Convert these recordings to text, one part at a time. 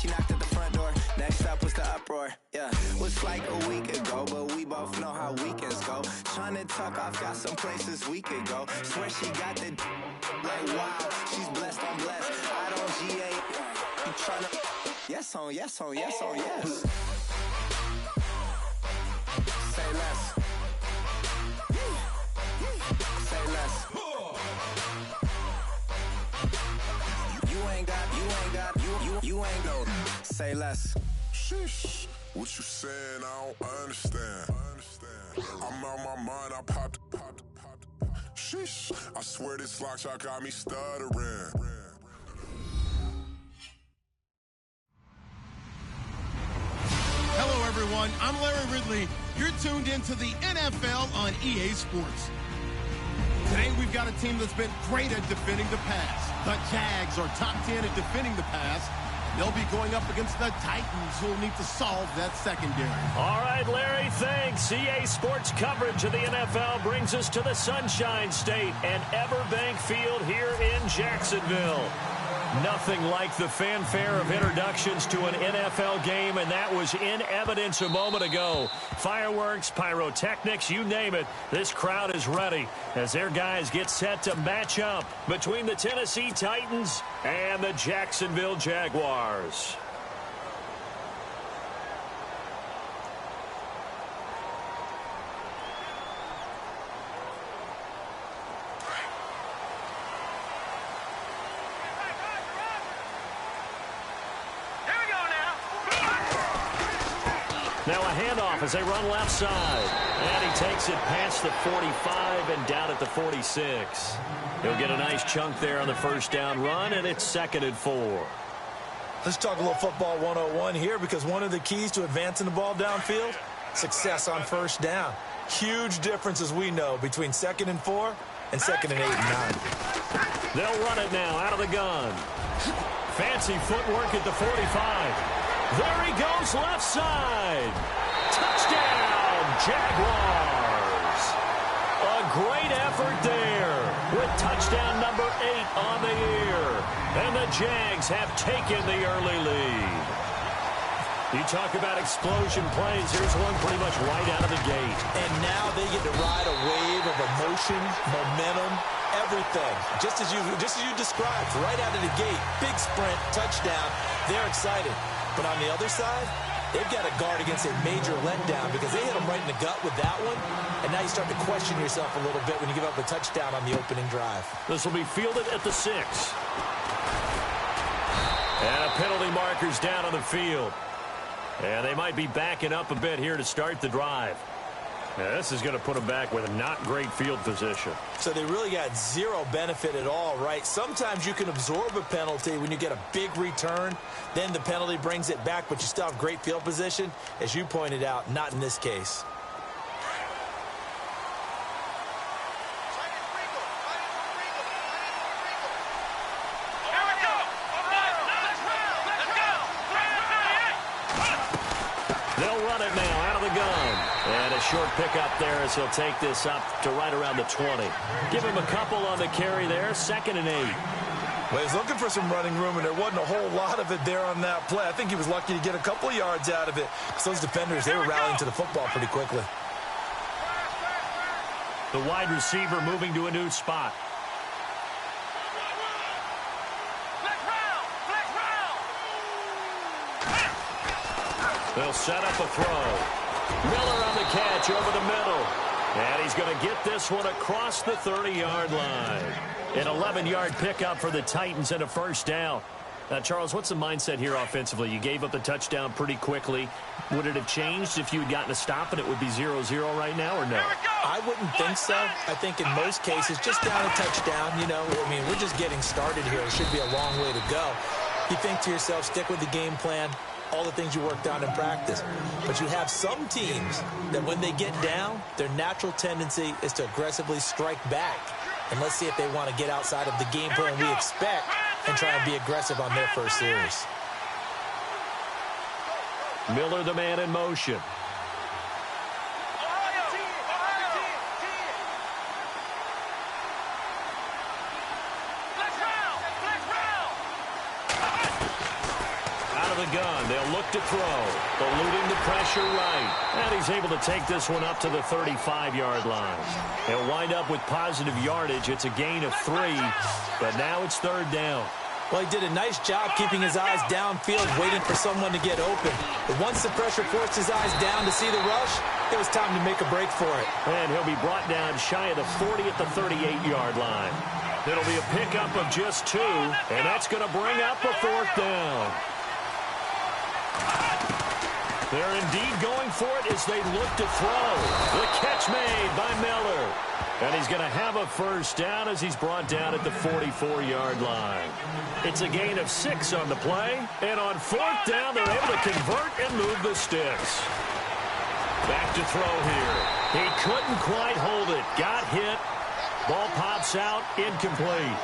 she knocked at the front door. Next up was the uproar. Yeah, was like a week ago, but we both know how weekends go. Tryna tuck off, got some places we could go. Swear she got the like wow, she's blessed, I'm blessed. I don't GA. You tryna yes on yes on yes on yes. Say less. Say less. You ain't no. Say less. Sheesh. What you saying? I don't understand. I'm out my mind. I popped. Sheesh. I swear this lock shot got me stuttering. Hello, everyone. I'm Larry Ridley. You're tuned into the NFL on EA Sports. Today, we've got a team that's been great at defending the pass. The Jags are top 10 at defending the pass. They'll be going up against the Titans, who will need to solve that secondary. All right, Larry, thanks. EA Sports coverage of the NFL brings us to the Sunshine State and Everbank Field here in Jacksonville. Nothing like the fanfare of introductions to an NFL game, and that was in evidence a moment ago. Fireworks, pyrotechnics, you name it. This crowd is ready as their guys get set to match up between the Tennessee Titans and the Jacksonville Jaguars. Now a handoff as they run left side. And he takes it past the 45 and down at the 46. He'll get a nice chunk there on the first down run, and it's 2nd and 4. Let's talk a little football 101 here, because one of the keys to advancing the ball downfield, success on first down. Huge difference, as we know, between 2nd and 4 and 2nd and 8 and 9. They'll run it now out of the gun. Fancy footwork at the 45. There he goes left side. Touchdown, Jaguars. A great effort there with touchdown number 8 on the year. And the Jags have taken the early lead. You talk about explosion plays. Here's one pretty much right out of the gate. And now they get to ride a wave of emotion, momentum, everything. Just as you described, right out of the gate. Big sprint, touchdown. They're excited. But on the other side, they've got to guard against a major letdown because they hit them right in the gut with that one. And now you start to question yourself a little bit when you give up a touchdown on the opening drive. This will be fielded at the 6. And a penalty marker's down on the field. And they might be backing up a bit here to start the drive. Now, this is going to put them back with a not great field position. So they really got zero benefit at all, right? Sometimes you can absorb a penalty when you get a big return. Then the penalty brings it back, but you still have great field position. As you pointed out, not in this case. They'll run it now out of the gun. And a short pickup there as he'll take this up to right around the 20. Give him a couple on the carry there. 2nd and 8. Well, he's looking for some running room, and there wasn't a whole lot of it there on that play. I think he was lucky to get a couple of yards out of it. Because those defenders, they were rallying to the football pretty quickly. The wide receiver moving to a new spot. They'll set up a throw. Miller on the catch over the middle. And he's going to get this one across the 30-yard line. An 11-yard pickup for the Titans and a first down. Now, Charles, what's the mindset here offensively? You gave up the touchdown pretty quickly. Would it have changed if you had gotten a stop and it would be 0-0 right now, or no? I wouldn't think so. I think in most cases, just down a touchdown, you know, I mean, we're just getting started here. It should be a long way to go. You think to yourself, stick with the game plan, all the things you worked on in practice. But you have some teams that when they get down, their natural tendency is to aggressively strike back. And let's see if they want to get outside of the game plan we expect and try and be aggressive on their first series. Miller, the man in motion. Out of the gun. They'll look to throw. Eluding the pressure right. And he's able to take this one up to the 35-yard line. He'll wind up with positive yardage. It's a gain of 3, but now it's third down. Well, he did a nice job keeping his eyes downfield, waiting for someone to get open. But once the pressure forced his eyes down to see the rush, it was time to make a break for it. And he'll be brought down shy of the 40 at the 38-yard line. It'll be a pickup of just 2, and that's going to bring up a fourth down. They're indeed going for it as they look to throw. The catch made by Miller. And he's going to have a first down as he's brought down at the 44-yard line. It's a gain of 6 on the play. And on fourth down, they're able to convert and move the sticks. Back to throw here. He couldn't quite hold it. Got hit. Ball pops out. Incomplete.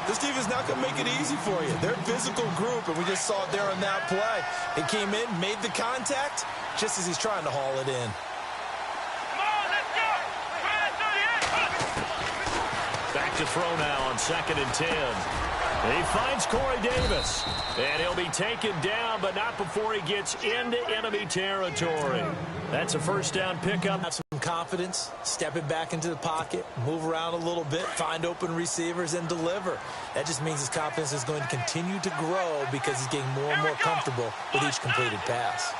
This defense not going to make it easy for you. They're a physical group, and we just saw it there on that play. It came in, made the contact, just as he's trying to haul it in. Back to throw now on 2nd and 10. He finds Corey Davis. And he'll be taken down, but not before he gets into enemy territory. That's a first down pickup. Have some confidence, stepping back into the pocket, move around a little bit, find open receivers, and deliver. That just means his confidence is going to continue to grow because he's getting more and more comfortable with each completed pass.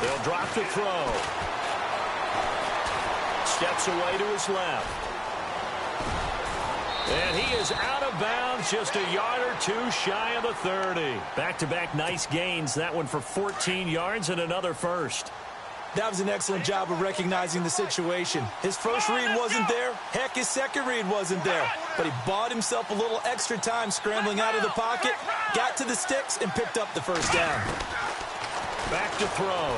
They'll drop to throw. Steps away to his left. And he is out of bounds, just a yard or 2 shy of the 30. Back-to-back nice gains. That one for 14 yards and another first. That was an excellent job of recognizing the situation. His first read wasn't there. Heck, his second read wasn't there. But he bought himself a little extra time scrambling out of the pocket, got to the sticks, and picked up the first down. Back to throw.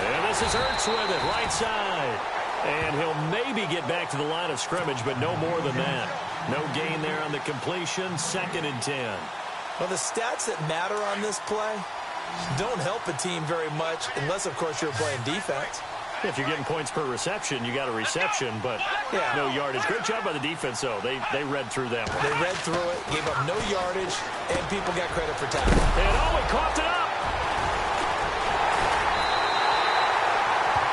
And this is Ertz with it, right side. And he'll maybe get back to the line of scrimmage, but no more than that. No gain there on the completion, 2nd and 10. Well, the stats that matter on this play don't help a team very much, unless, of course, you're playing defense. If you're getting points per reception, you got a reception, but no yardage. Great job by the defense, though. They read through that one. They read through it, gave up no yardage, and people got credit for tackling. And he coughed it up.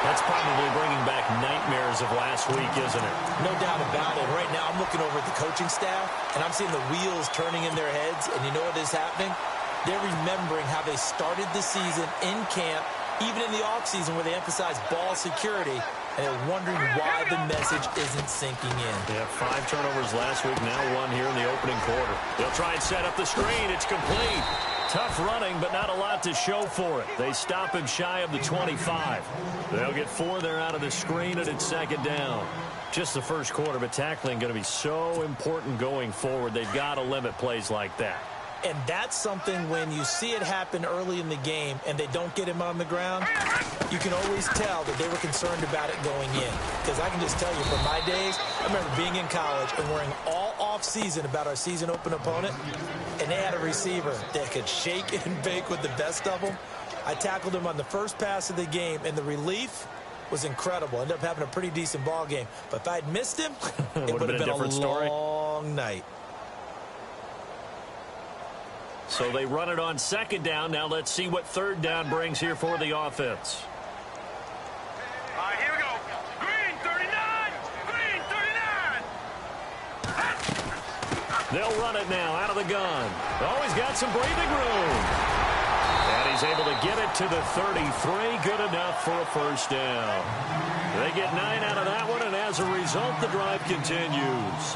That's probably bringing back nightmares of last week, isn't it? No doubt about it. Right now, I'm looking over at the coaching staff, and I'm seeing the wheels turning in their heads, and you know what is happening? They're remembering how they started the season in camp, even in the offseason where they emphasized ball security, and they're wondering why the message isn't sinking in. Yeah, 5 turnovers last week, now 1 here in the opening quarter. They'll try and set up the screen. It's complete. Tough running, but not a lot to show for it. They stop him shy of the 25. They'll get 4 there out of the screen, and it's 2nd down. Just the first quarter, but tackling going to be so important going forward. They've got to limit plays like that. And that's something when you see it happen early in the game and they don't get him on the ground, you can always tell that they were concerned about it going in. Because I can just tell you, from my days, I remember being in college and worrying all off-season about our season open opponent, and they had a receiver that could shake and bake with the best of them. I tackled him on the first pass of the game, and the relief was incredible. Ended up having a pretty decent ball game. But if I'd missed him, it would have been a long night. So they run it on 2nd down. Now let's see what 3rd down brings here for the offense. All right, here we go. Green 39. Green 39. They'll run it now out of the gun. Oh, he's got some breathing room. And he's able to get it to the 33. Good enough for a first down. They get 9 out of that one, and as a result, the drive continues.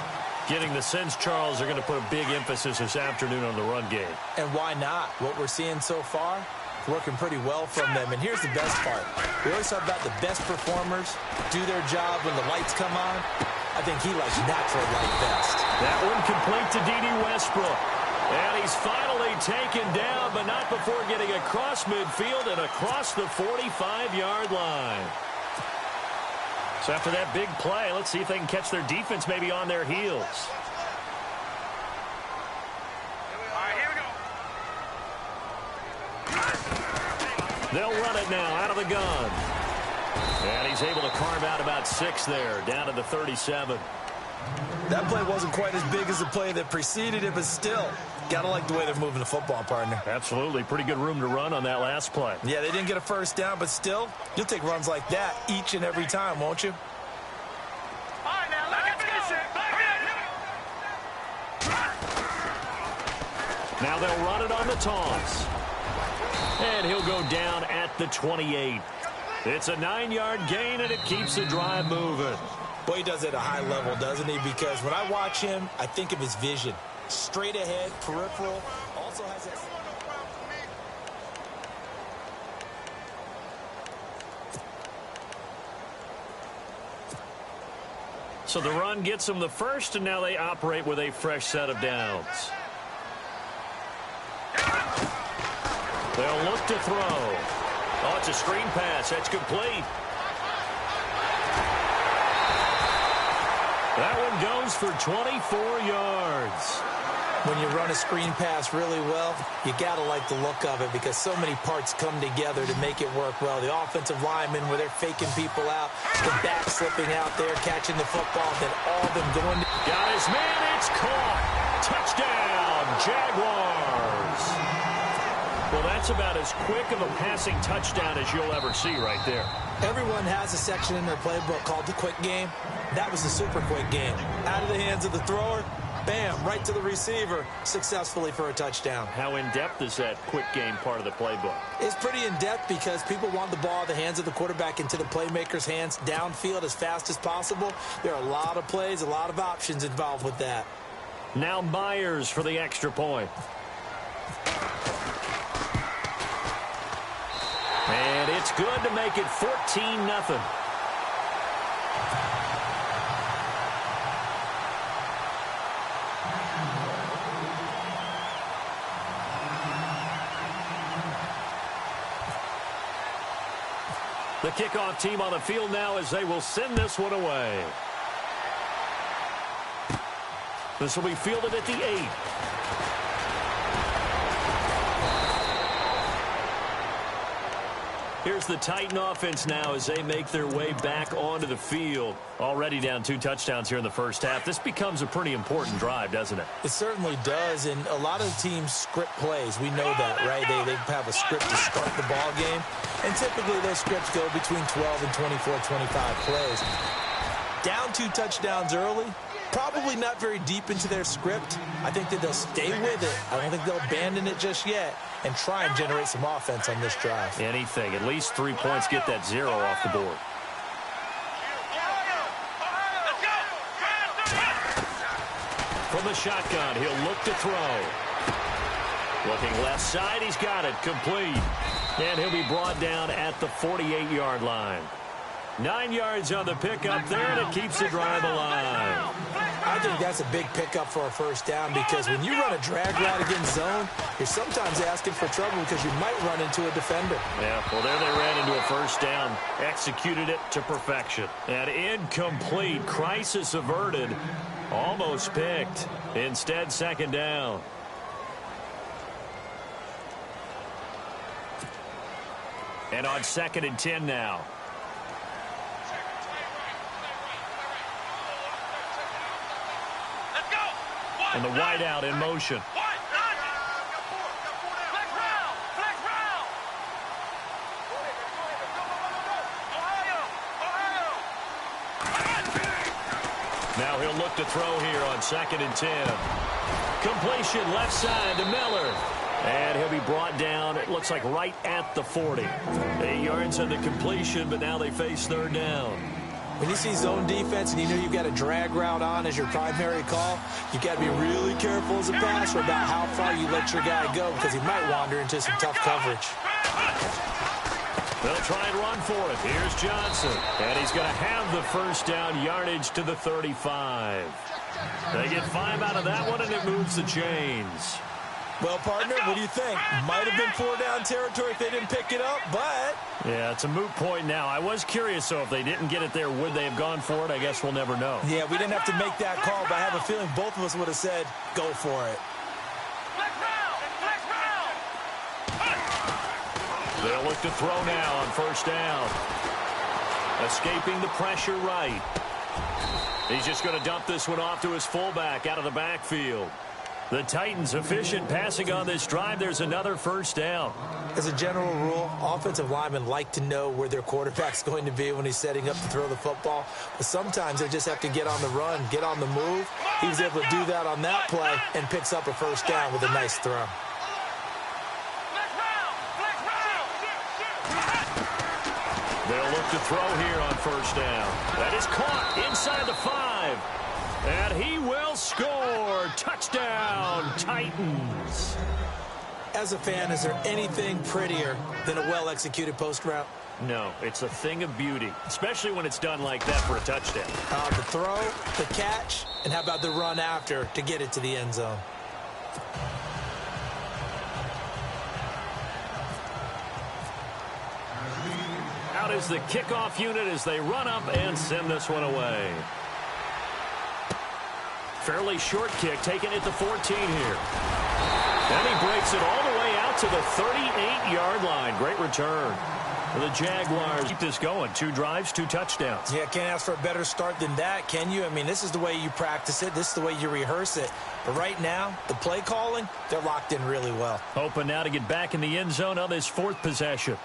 Getting the sense, Charles, they're going to put a big emphasis this afternoon on the run game. And why not? What we're seeing so far, working pretty well from them. And here's the best part. We always talk about the best performers do their job when the lights come on. I think he likes natural light best. That one complete to D.D. Westbrook. And he's finally taken down, but not before getting across midfield and across the 45-yard line. So after that big play, let's see if they can catch their defense maybe on their heels. All right, here we go. They'll run it now out of the gun. And he's able to carve out about 6 there, down to the 37. That play wasn't quite as big as the play that preceded it, but still, got to like the way they're moving the football, partner. Absolutely. Pretty good room to run on that last play. Yeah, they didn't get a first down, but still, you'll take runs like that each and every time, won't you? All right, now, let's get it. Now they'll run it on the toss. And he'll go down at the 28. It's a 9-yard gain, and it keeps the drive moving. Boy, he does it at a high level, doesn't he? Because when I watch him, I think of his vision. Straight ahead, peripheral, also has a... So the run gets them the first, and now they operate with a fresh set of downs. They'll look to throw. Oh, it's a screen pass. That's complete. That one goes for 24 yards. When you run a screen pass really well, you got to like the look of it because so many parts come together to make it work well. The offensive linemen, where they're faking people out, the back slipping out there, catching the football, then all of them going. Got his man. It's caught. Touchdown, Jaguars. Well, that's about as quick of a passing touchdown as you'll ever see right there. Everyone has a section in their playbook called the quick game. That was the super quick game. Out of the hands of the thrower, bam, right to the receiver, successfully for a touchdown. How in-depth is that quick game part of the playbook? It's pretty in-depth because people want the ball in the hands of the quarterback into the playmaker's hands downfield as fast as possible. There are a lot of plays, a lot of options involved with that. Now Myers for the extra point. And it's good to make it 14-0. The kickoff team on the field now as they will send this one away. This will be fielded at the 8. Here's the Titan offense now as they make their way back onto the field. Already down 2 touchdowns here in the first half. This becomes a pretty important drive, doesn't it? It certainly does, and a lot of teams script plays. We know that, right? They have a script to start the ball game, and typically those scripts go between 12 and 24, 25 plays. Down 2 touchdowns early, probably not very deep into their script. I think that they'll stay with it. I don't think they'll abandon it just yet and try and generate some offense on this drive. Anything. At least 3 points, get that 0 off the board. From the shotgun, he'll look to throw. Looking left side, he's got it. Complete. And he'll be brought down at the 48-yard line. 9 yards on the pickup there, and it keeps the drive alive. I think that's a big pickup for a first down because when you run a drag route against zone, you're sometimes asking for trouble because you might run into a defender. Yeah, well, there they ran into a first down. Executed it to perfection. And incomplete. Crisis averted. Almost picked. Instead, second down. And on 2nd and 10 now. And the wideout in motion. Now he'll look to throw here on 2nd and 10. Completion left side to Miller. And he'll be brought down, it looks like right at the 40. 8 yards on the completion, but now they face 3rd down. When you see zone defense and you know you've got a drag route on as your primary call, you've got to be really careful as a passer about how far you let your guy go because he might wander into some tough coverage. They'll try and run for it. Here's Johnson. And he's going to have the first down, yardage to the 35. They get 5 out of that one, and it moves the chains. Well, partner, what do you think? Might have been 4-down territory if they didn't pick it up, but... Yeah, it's a moot point now. I was curious, so if they didn't get it there, would they have gone for it? I guess we'll never know. Yeah, we didn't have to make that call, but I have a feeling both of us would have said, go for it. They'll look to throw now on first down. Escaping the pressure right. He's just going to dump this one off to his fullback out of the backfield. The Titans efficient passing on this drive. There's another first down. As a general rule, offensive linemen like to know where their quarterback's going to be when he's setting up to throw the football. But sometimes they just have to get on the run, get on the move. He was able to do that on that play and picks up a first down with a nice throw. They'll look to throw here on first down. That is caught inside the 5. And he will score. Touchdown, Titans. As a fan, is there anything prettier than a well-executed post route? No, it's a thing of beauty, especially when it's done like that for a touchdown. The throw, the catch, and how about the run after to get it to the end zone? Out is the kickoff unit as they run up and send this one away. Fairly short kick taken at the 14 here. And he breaks it all the way out to the 38-yard line. Great return. The Jaguars keep this going. 2 drives, 2 touchdowns. Yeah, can't ask for a better start than that, can you? I mean, this is the way you practice it. This is the way you rehearse it. But right now, the play calling, they're locked in really well. Hoping now to get back in the end zone on this 4th possession.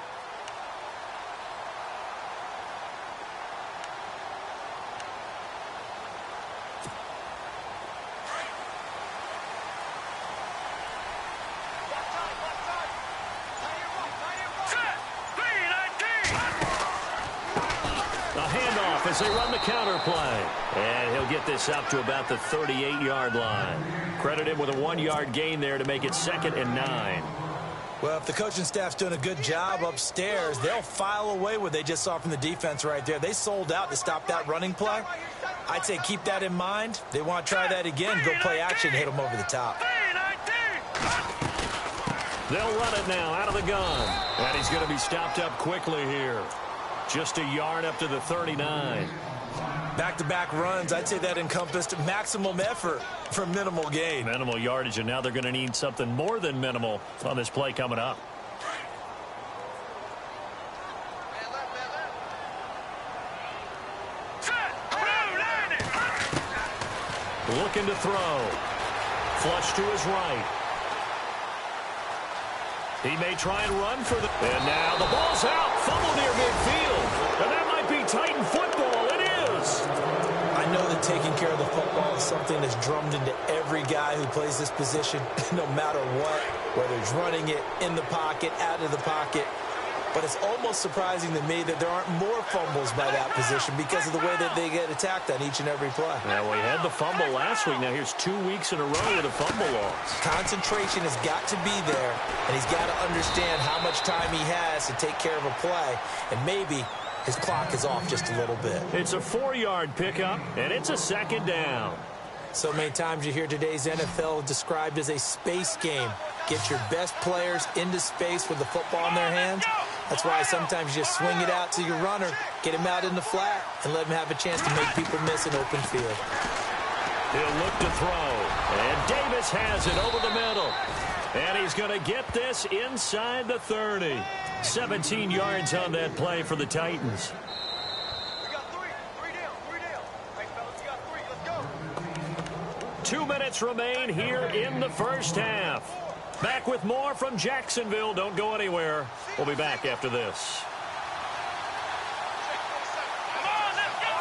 As they run the counter play. And he'll get this up to about the 38-yard line. Credit him with a 1-yard gain there to make it 2nd and 9. Well, if the coaching staff's doing a good job upstairs, they'll file away what they just saw from the defense right there. They sold out to stop that running play. I'd say keep that in mind. They want to try that again. Go play action, hit them over the top. They'll run it now out of the gun. And he's going to be stopped up quickly here. Just a yard up to the 39. Back-to-back runs, I'd say that encompassed maximum effort for minimal gain. Minimal yardage, and now they're going to need something more than minimal on this play coming up. Looking to throw. Flush to his right. He may try and run for the... And now the ball's out. Fumble near midfield. And that might be Titan football. It is. I know that taking care of the football is something that's drummed into every guy who plays this position, no matter what, whether he's running it in the pocket, out of the pocket. But it's almost surprising to me that there aren't more fumbles by that position because of the way that they get attacked on each and every play. Yeah, we had the fumble last week. Now here's 2 weeks in a row with a fumble loss. Concentration has got to be there, and he's got to understand how much time he has to take care of a play, and maybe his clock is off just a little bit. It's a 4-yard pickup, and it's a 2nd down. So many times you hear today's NFL described as a space game. Get your best players into space with the football in their hands. That's why sometimes you just swing it out to your runner, get him out in the flat, and let him have a chance to make people miss an open field. He'll look to throw, and Davis has it over the middle. And he's going to get this inside the 30. 17 yards on that play for the Titans. We got 3. 3 down. 3 down. Hey, fellas, we got 3. Let's go. 2 minutes remain here in the first half. Back with more from Jacksonville. Don't go anywhere. We'll be back after this. Come on, let's go.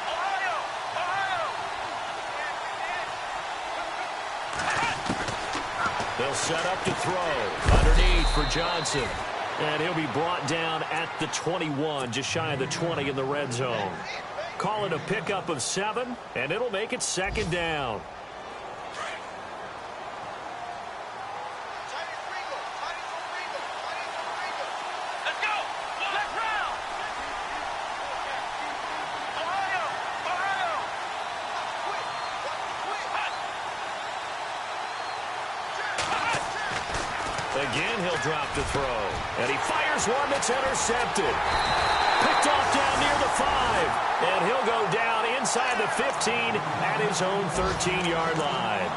Ohio. They'll set up to throw. Underneath for Johnson. And he'll be brought down at the 21, just shy of the 20 in the red zone. Call it a pickup of 7, and it'll make it 2nd down. Again, he'll drop to throw. And he fires one that's intercepted. Picked off down near the 5. And he'll go down inside the 15 at his own 13-yard line.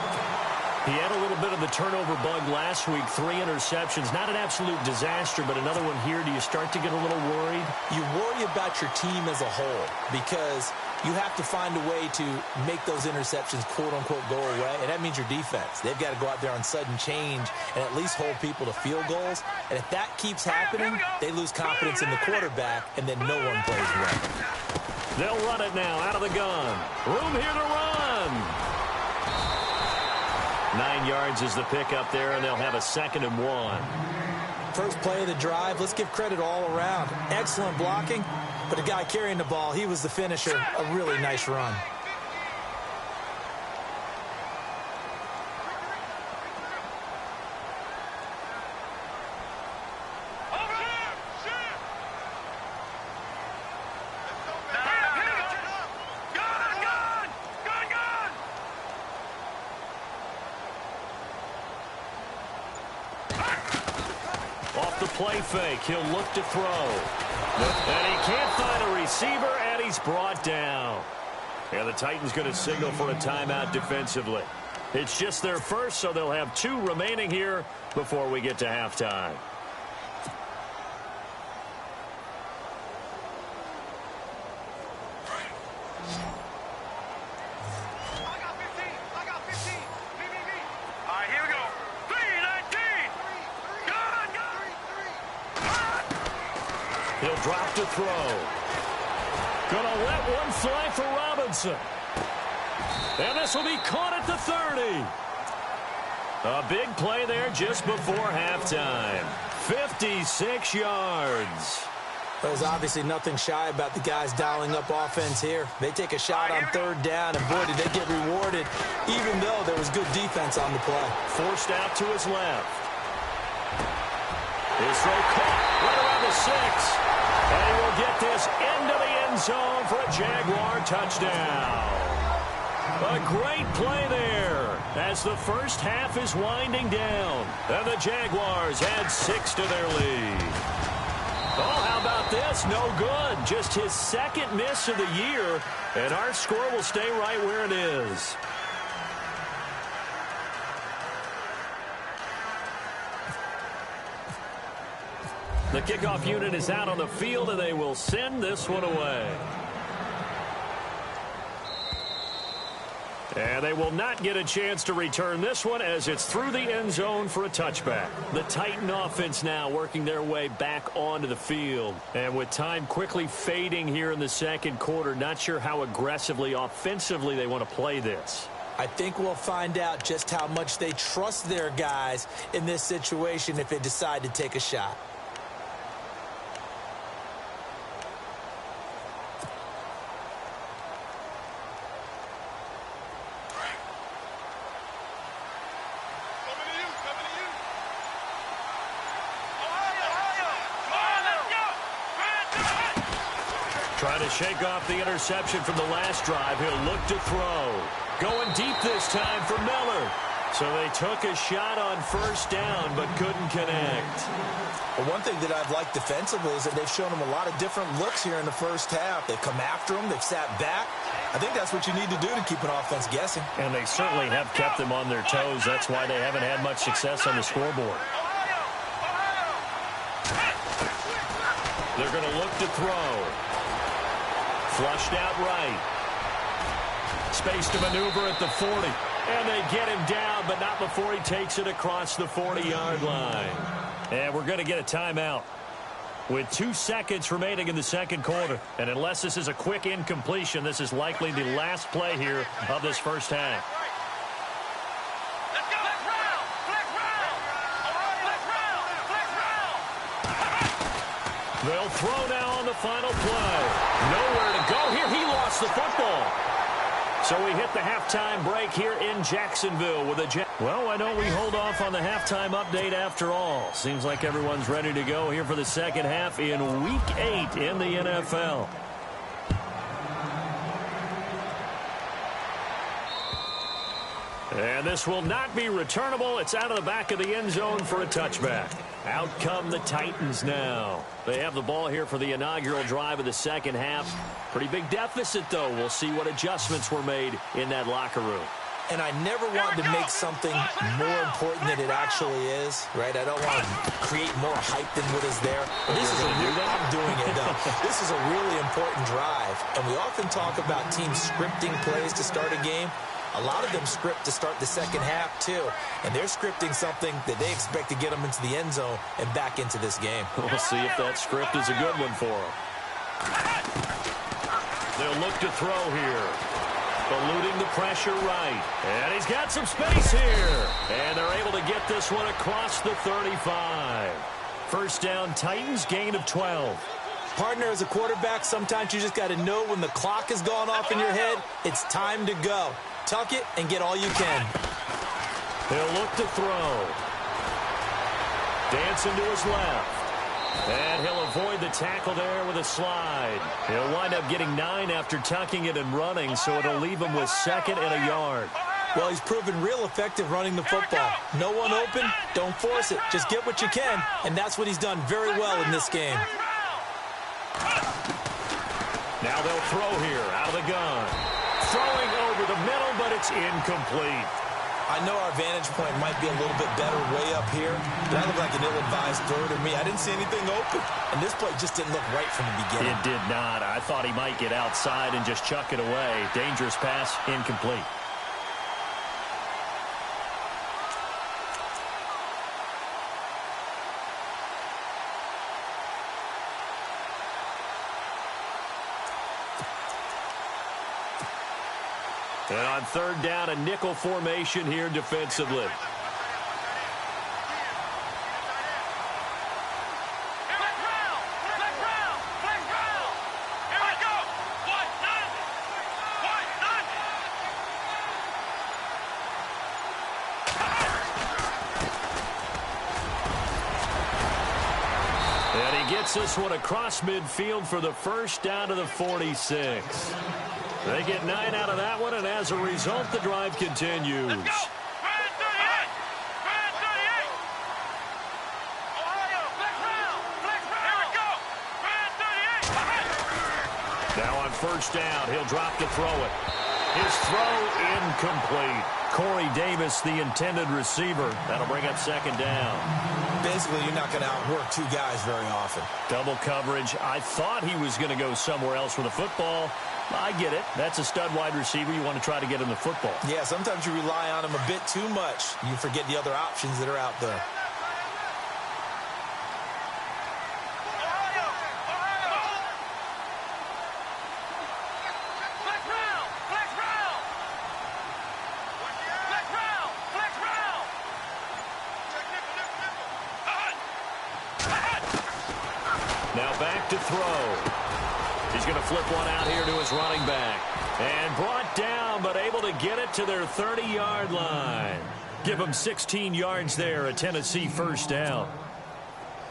He had a little bit of the turnover bug last week, 3 interceptions. Not an absolute disaster, but another one here. Do you start to get a little worried? You worry about your team as a whole because you have to find a way to make those interceptions, quote-unquote, go away, and that means your defense. They've got to go out there on sudden change and at least hold people to field goals. And if that keeps happening, they lose confidence in the quarterback, and then no one plays well. They'll run it now out of the gun. Room here to run. 9 yards is the pickup there, and they'll have a 2nd and 1. First play of the drive, let's give credit all around. Excellent blocking, but the guy carrying the ball, he was the finisher. A really nice run. Off the play fake, he'll look to throw. And he can't find a receiver, and he's brought down. And the Titans going to signal for a timeout defensively. It's just their first, so they'll have 2 remaining here before we get to halftime. He'll drop to throw. Gonna let one fly for Robinson. And this will be caught at the 30. A big play there just before halftime. 56 yards. There's obviously nothing shy about the guys dialing up offense here. They take a shot on 3rd down, and boy, did they get rewarded, even though there was good defense on the play. Forced out to his left. His throw caught right around the 6. And he will get this into the end zone for a Jaguar touchdown. A great play there as the first half is winding down. And the Jaguars add 6 to their lead. Oh, how about this? No good. Just his 2nd miss of the year. And our score will stay right where it is. The kickoff unit is out on the field, and they will send this one away. And they will not get a chance to return this one as it's through the end zone for a touchback. The Titan offense now working their way back onto the field. And with time quickly fading here in the 2nd quarter, not sure how aggressively, offensively they want to play this. I think we'll find out just how much they trust their guys in this situation if they decide to take a shot. Trying to shake off the interception from the last drive. He'll look to throw. Going deep this time for Miller. So they took a shot on 1st down but couldn't connect. Well, one thing that I've liked defensively is that they've shown them a lot of different looks here in the first half. They've come after them. They've sat back. I think that's what you need to do to keep an offense guessing. And they certainly have kept them on their toes. That's why they haven't had much success on the scoreboard. They're going to look to throw. Flushed out right. Space to maneuver at the 40. And they get him down, but not before he takes it across the 40-yard line. And we're going to get a timeout with 2 seconds remaining in the 2nd quarter. And unless this is a quick incompletion, this is likely the last play here of this first half. They'll throw now on the final play. Nowhere to go here. He lost the football. So we hit the halftime break here in Jacksonville with a well, why don't we hold off on the halftime update after all? Seems like everyone's ready to go here for the 2nd half in Week 8 in the NFL. And this will not be returnable. It's out of the back of the end zone for a touchback. Out come the Titans now. They have the ball here for the inaugural drive of the 2nd half. Pretty big deficit, though. We'll see what adjustments were made in that locker room. And I never want to make something more important than it actually is, right? I don't want to create more hype than what is there. This is I'm doing it, though. This is a really important drive. And we often talk about teams scripting plays to start a game. A lot of them script to start the second half, too. And they're scripting something that they expect to get them into the end zone and back into this game. We'll see if that script is a good one for them. They'll look to throw here. Eluding the pressure right. And he's got some space here. And they're able to get this one across the 35. First down, Titans, gain of 12. Partner, as a quarterback, sometimes you just got to know when the clock has gone off in your head, it's time to go. Tuck it and get all you can. He'll look to throw. Dancing to his left. And he'll avoid the tackle there with a slide. He'll wind up getting 9 after tucking it and running, so it'll leave him with 2nd and a yard. Well, he's proven real effective running the football. No one open, don't force it. Just get what you can, and that's what he's done very well in this game. Now they'll throw here out of the gun. Throwing over the middle, but it's incomplete. I know our vantage point might be a little bit better way up here, but that looked like an ill-advised throw to me. I didn't see anything open, and this play just didn't look right from the beginning. It did not. I thought he might get outside and just chuck it away. Dangerous pass, incomplete. And on third down, a nickel formation here defensively. And he gets this one across midfield for the first down to the 46. They get 9 out of that one, and as a result, the drive continues. Now on first down, he'll drop to throw it. His throw incomplete. Corey Davis, the intended receiver. That'll bring up 2nd down. Basically, you're not going to outwork 2 guys very often. Double coverage. I thought he was going to go somewhere else with the football. I get it. That's a stud wide receiver. You want to try to get him the football. Yeah, sometimes you rely on him a bit too much. You forget the other options that are out there. Now back to throw. He's going to flip one out here to his running back. And brought down, but able to get it to their 30-yard line. Give him 16 yards there, a Tennessee first down.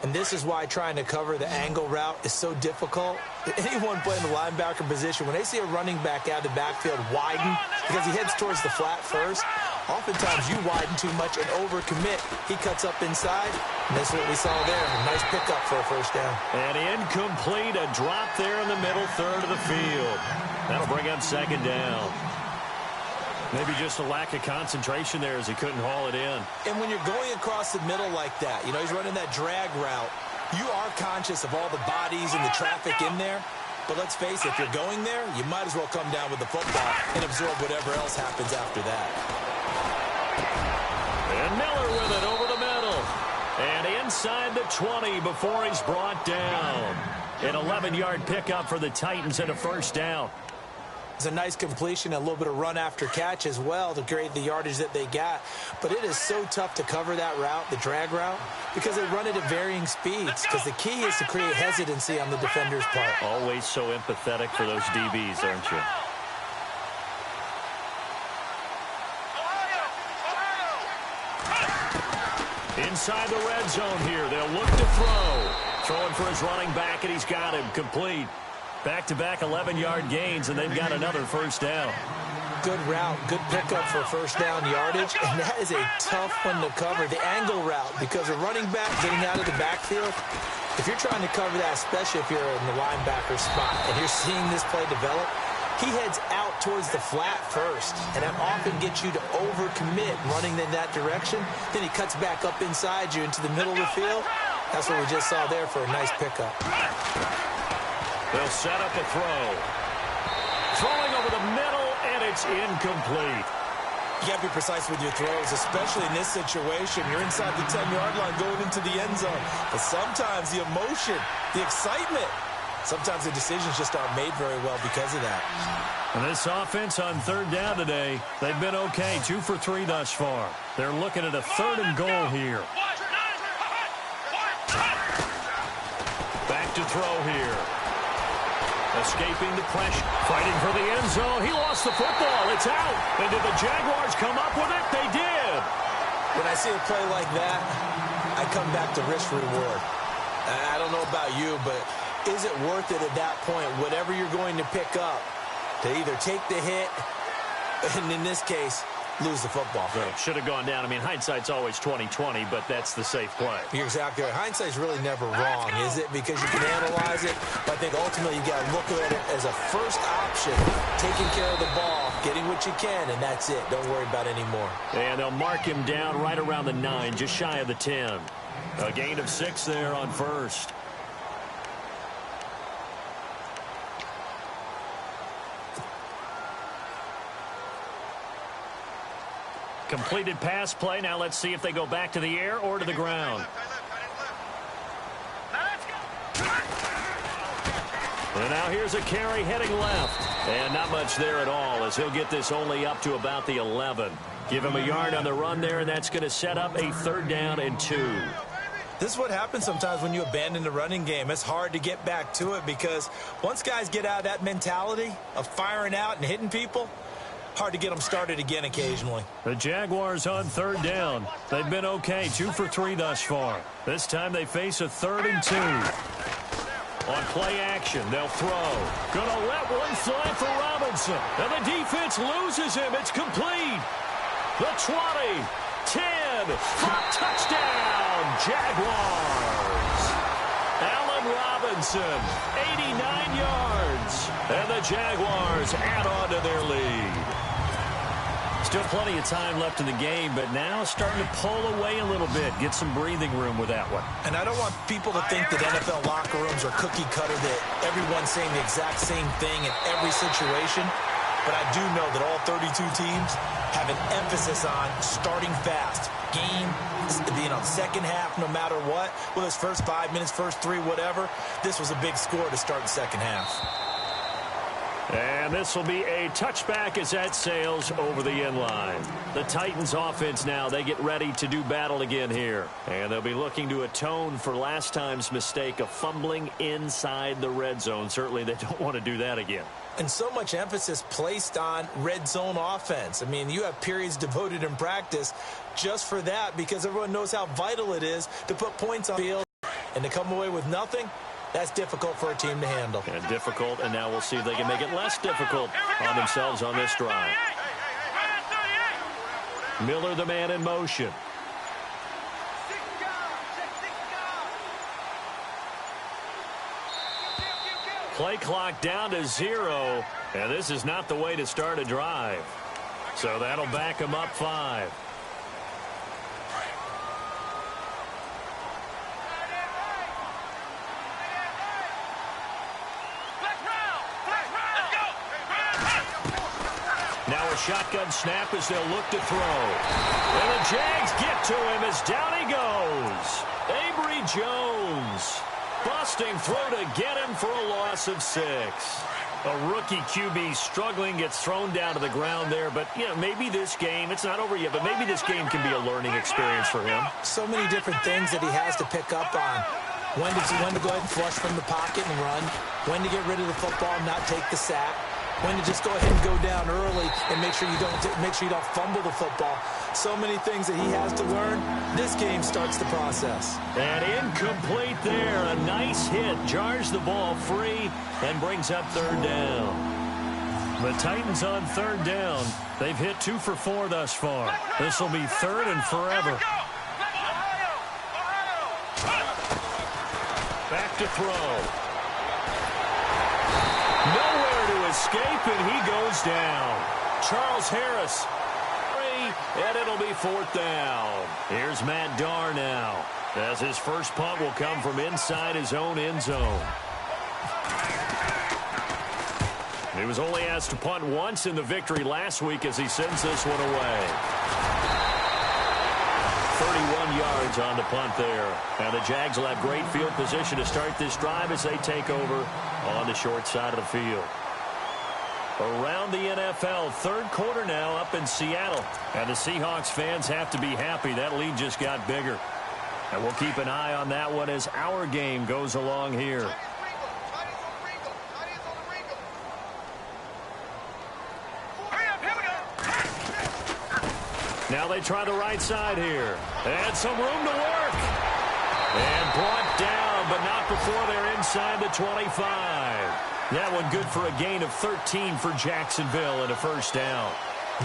And this is why trying to cover the angle route is so difficult. Anyone playing the linebacker position, when they see a running back out of the backfield widen, because he heads towards the flat first, oftentimes you widen too much and overcommit. He cuts up inside, and that's what we saw there. A nice pickup for a first down. And incomplete, a drop there in the middle third of the field. That'll bring up 2nd down. Maybe just a lack of concentration there as he couldn't haul it in. And when you're going across the middle like that, you know, he's running that drag route, you are conscious of all the bodies and the traffic in there. But let's face it, if you're going there, you might as well come down with the football and absorb whatever else happens after that. And Miller with it over the middle. And inside the 20 before he's brought down. An 11-yard pickup for the Titans and a first down. It's a nice completion, a little bit of run after catch as well to create the yardage that they got. But it is so tough to cover that route, the drag route, because they run it at varying speeds. Because the key is to create hesitancy on the defender's part. Always so empathetic for those DBs, aren't you? Inside the red zone here, they'll look to throw. Throwing for his running back, and he's got him complete. Back-to-back 11-yard gains, and they've got another first down. Good route, good pickup for first down yardage, and that is a tough one to cover, the angle route, because a running back getting out of the backfield, if you're trying to cover that, especially if you're in the linebacker spot, and you're seeing this play develop, he heads out towards the flat first, and that often gets you to overcommit running in that direction. Then he cuts back up inside you into the middle of the field. That's what we just saw there for a nice pickup. They'll set up a throw. Throwing over the middle, and it's incomplete. You got to be precise with your throws, especially in this situation. You're inside the 10-yard line going into the end zone. But sometimes the emotion, the excitement, sometimes the decisions just aren't made very well because of that. And this offense on third down today, they've been okay. 2 for 3 thus far. They're looking at a 3rd and goal here. Back to throw here. Escaping the pressure. Fighting for the end zone. He lost the football. It's out. And did the Jaguars come up with it? They did. When I see a play like that, I come back to risk-reward. I don't know about you, but is it worth it at that point, whatever you're going to pick up, to either take the hit, and in this case, lose the football? Right. Should have gone down. I mean, hindsight's always 20/20, but that's the safe play. You're exactly right. Hindsight's really never wrong, is it? Because you can analyze it, but I think ultimately you got to look at it as a first option, taking care of the ball, getting what you can, and that's it. Don't worry about it anymore. And they'll mark him down right around the 9, just shy of the 10. A gain of 6 there on first. Completed pass play. Now let's see if they go back to the air or to the ground. And now here's a carry heading left. And not much there at all as he'll get this only up to about the 11. Give him a yard on the run there, and that's going to set up a 3rd down and 2. This is what happens sometimes when you abandon the running game. It's hard to get back to it because once guys get out of that mentality of firing out and hitting people, hard to get them started again occasionally. The Jaguars on 3rd down. They've been okay, 2 for 3 thus far. This time they face a 3rd and 2. On play action, they'll throw. Gonna let one fly for Robinson. And the defense loses him. It's complete. The 20, 10, touchdown, Jaguars. Allen Robinson, 89 yards. And the Jaguars add on to their lead. Still plenty of time left in the game, but now starting to pull away a little bit. Get some breathing room with that one. And I don't want people to think that NFL locker rooms are cookie cutter, that everyone's saying the exact same thing in every situation. But I do know that all 32 teams have an emphasis on starting fast. Game, second half, no matter what. Whether it's first 5 minutes, first 3, whatever. This was a big score to start the second half. And this will be a touchback as that sails over the end line. The Titans offense now, they get ready to do battle again here. And they'll be looking to atone for last time's mistake of fumbling inside the red zone. Certainly they don't want to do that again. And so much emphasis placed on red zone offense. I mean, you have periods devoted in practice just for that because everyone knows how vital it is to put points on the field. And to come away with nothing, that's difficult for a team to handle. And difficult, and now we'll see if they can make it less difficult on themselves on this drive. Miller, the man in motion. Play clock down to 0, and this is not the way to start a drive. So that'll back them up 5. Now a shotgun snap as they'll look to throw. And the Jags get to him as down he goes. Avery Jones. Busting throw to get him for a loss of 6. A rookie QB struggling, gets thrown down to the ground there. But, you know, maybe this game, it's not over yet, but maybe this game can be a learning experience for him. So many different things that he has to pick up on. When to go ahead and flush from the pocket and run. When to get rid of the football and not take the sack. When to just go ahead and go down early and make sure you don't fumble the football. So many things that he has to learn. This game starts the process. And incomplete there. A nice hit. Jars the ball free and brings up 3rd down. The Titans on 3rd down. They've hit 2 for 4 thus far. This will be 3rd and forever. Back to throw. Nowhere to escape, and he goes down. Charles Harris. And it'll be 4th down. Here's Matt Darr now, as his first punt will come from inside his own end zone. He was only asked to punt once in the victory last week as he sends this one away. 31 yards on the punt there. And the Jags will have great field position to start this drive as they take over on the short side of the field. Around the NFL, 3rd quarter now up in Seattle. And the Seahawks fans have to be happy. That lead just got bigger. And we'll keep an eye on that one as our game goes along here. Now they try the right side here. And some room to work. And brought down, but not before they're inside the 25. That one good for a gain of 13 for Jacksonville and a 1st down.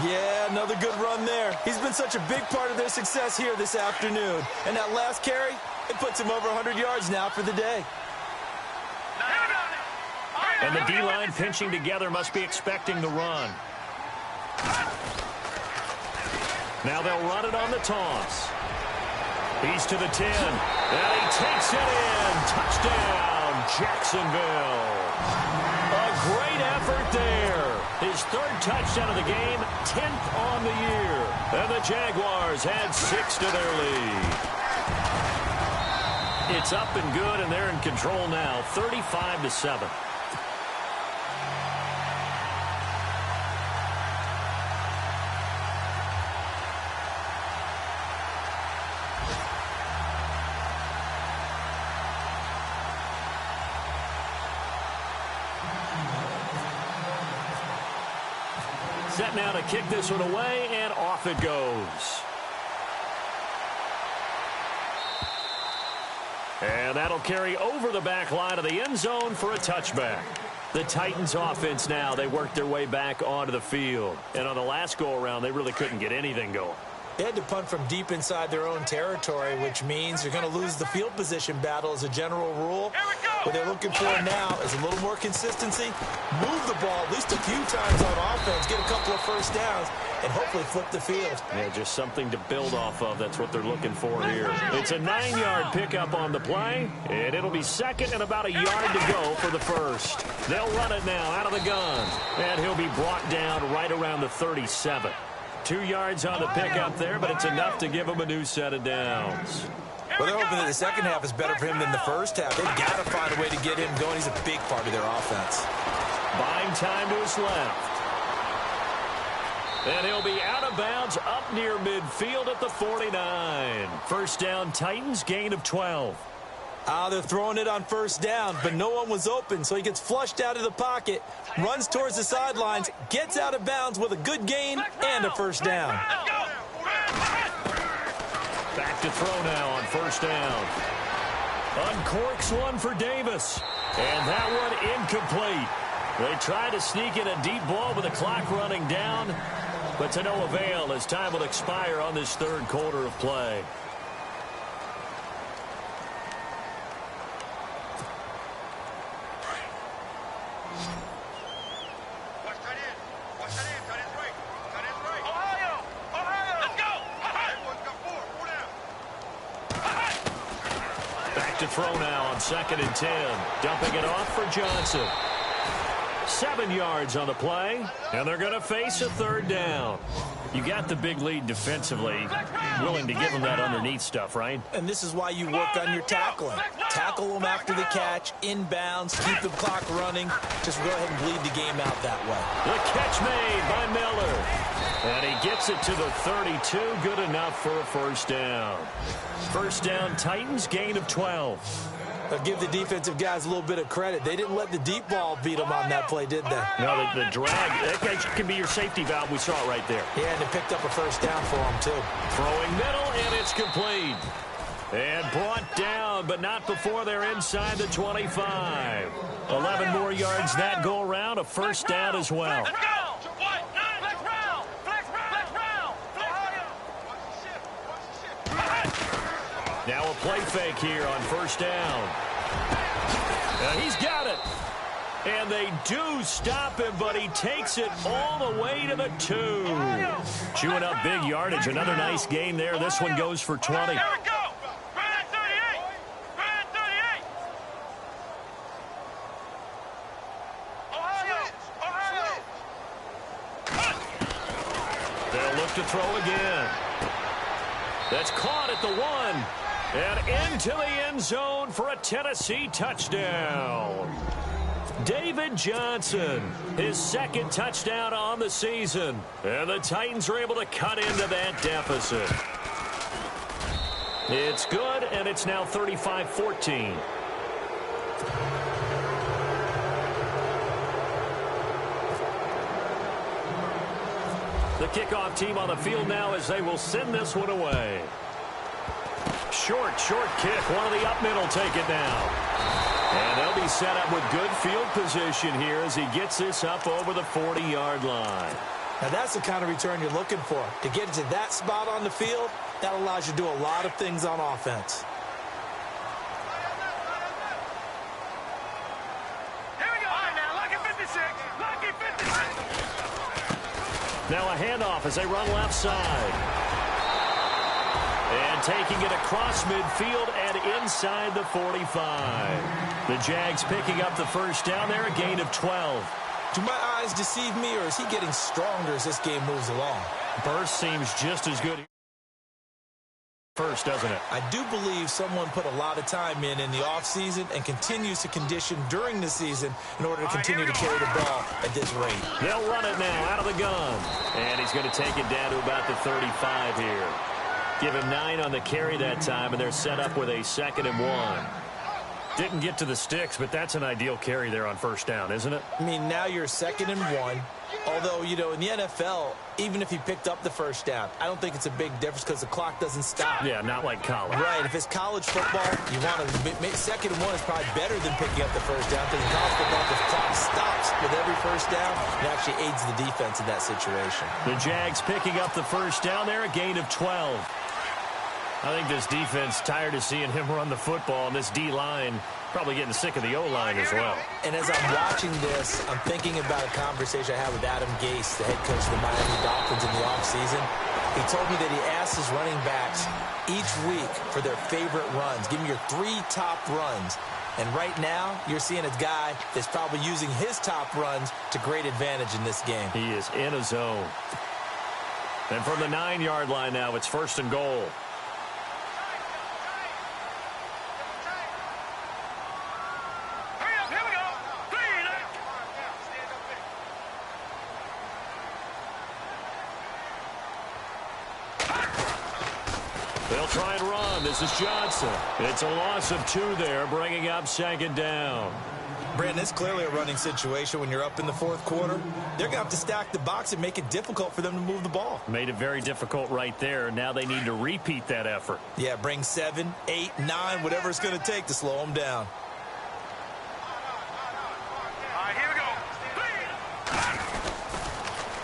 Yeah, another good run there. He's been such a big part of their success here this afternoon. And that last carry, it puts him over 100 yards now for the day. And the D-line pinching together must be expecting the run. Now they'll run it on the toss. He's to the 10. And he takes it in. Touchdown, Jacksonville. A great effort there. His 3rd touchdown of the game, 10th on the year. And the Jaguars add 6 to their lead. It's up and good, and they're in control now, 35-7. Set now to kick this one away, and off it goes. And that'll carry over the back line of the end zone for a touchback. The Titans offense now, they worked their way back onto the field. And on the last go-around, they really couldn't get anything going. They had to punt from deep inside their own territory, which means you're going to lose the field position battle as a general rule. What they're looking for now is a little more consistency, move the ball at least a few times on offense, get a couple of 1st downs, and hopefully flip the field. Yeah, just something to build off of. That's what they're looking for here. It's a 9-yard pickup on the play, and it'll be 2nd and about a yard to go for the 1st. They'll run it now out of the gun, and he'll be brought down right around the 37. 2 yards on the pickup there, but it's enough to give him a new set of downs. Well, they're hoping that the second half is better for him than the first half. They've got to find a way to get him going. He's a big part of their offense. Buying time to his left. And he'll be out of bounds up near midfield at the 49. 1st down, Titans, gain of 12. They're throwing it on 1st down, but no one was open, so he gets flushed out of the pocket, runs towards the sidelines, gets out of bounds with a good gain and a 1st down. Back to throw now on 1st down. Uncorks one for Davis. And that one incomplete. They try to sneak in a deep ball with the clock running down, but to no avail as time will expire on this 3rd quarter of play. To throw now on 2nd and 10. Dumping it off for Johnson. 7 yards on the play, and they're going to face a 3rd down. You got the big lead defensively, willing to give them that underneath stuff, right? And this is why you work on your tackling. Tackle them after the catch, inbounds, keep the clock running. Just go ahead and bleed the game out that way. The catch made by Miller. And he gets it to the 32. Good enough for a 1st down. 1st down, Titans, gain of 12. I'll give the defensive guys a little bit of credit. They didn't let the deep ball beat them on that play, did they? No, the drag, that can be your safety valve. We saw it right there. Yeah, and they picked up a 1st down for them, too. Throwing middle, and it's complete. And brought down, but not before they're inside the 25. 11 more yards that go around, a 1st down as well. Let's go! Now a play fake here on 1st down. And he's got it. And they do stop him, but he takes it all the way to the 2. Chewing up big yardage. Another nice gain there. This one goes for 20. There we go. Right at 38. Right at 38. Ohio. They'll look to throw again. That's caught at the 1. And into the end zone for a Tennessee touchdown. David Johnson, his second touchdown on the season. And the Titans are able to cut into that deficit. It's good, and it's now 35-14. The kickoff team on the field now as they will send this one away. Short kick. One of the up men will take it down. And they'll be set up with good field position here as he gets this up over the 40-yard line. Now, that's the kind of return you're looking for. To get to that spot on the field, that allows you to do a lot of things on offense. Here we go. All right, now, lucky 56. Lucky 56. Now a handoff as they run left side. And taking it across midfield and inside the 45. The Jags picking up the first down there, a gain of 12. Do my eyes deceive me, or is he getting stronger as this game moves along? Burst seems just as good first, doesn't it? I do believe someone put a lot of time in the offseason and continues to condition during the season in order to continue to carry the ball at this rate. They'll run it now out of the gun. And he's going to take it down to about the 35 here. Give him 9 on the carry that time, and they're set up with a 2nd and 1. Didn't get to the sticks, but that's an ideal carry there on first down, isn't it? I mean, now you're 2nd and 1. Although, you know, in the NFL, even if he picked up the first down, I don't think it's a big difference because the clock doesn't stop. Yeah, not like college. Right. If it's college football, you want to 2nd and 1 is probably better than picking up the first down because in college football, the clock stops with every first down. It actually aids the defense in that situation. The Jags picking up the first down there, a gain of 12. I think this defense tired of seeing him run the football, and this D-line probably getting sick of the O-line as well. And as I'm watching this, I'm thinking about a conversation I had with Adam Gase, the head coach of the Miami Dolphins in the offseason. He told me that he asked his running backs each week for their favorite runs. Give me your 3 top runs. And right now, you're seeing a guy that's probably using his top runs to great advantage in this game. He is in a zone. And from the 9-yard line now, it's 1st and goal. They'll try and run. This is Johnson. It's a loss of 2 there, bringing up 2nd down. Brandon, it's clearly a running situation when you're up in the 4th quarter. They're going to have to stack the box and make it difficult for them to move the ball. Made it very difficult right there. Now they need to repeat that effort. Yeah, bring 7, 8, 9, whatever it's going to take to slow them down. All right, here we go.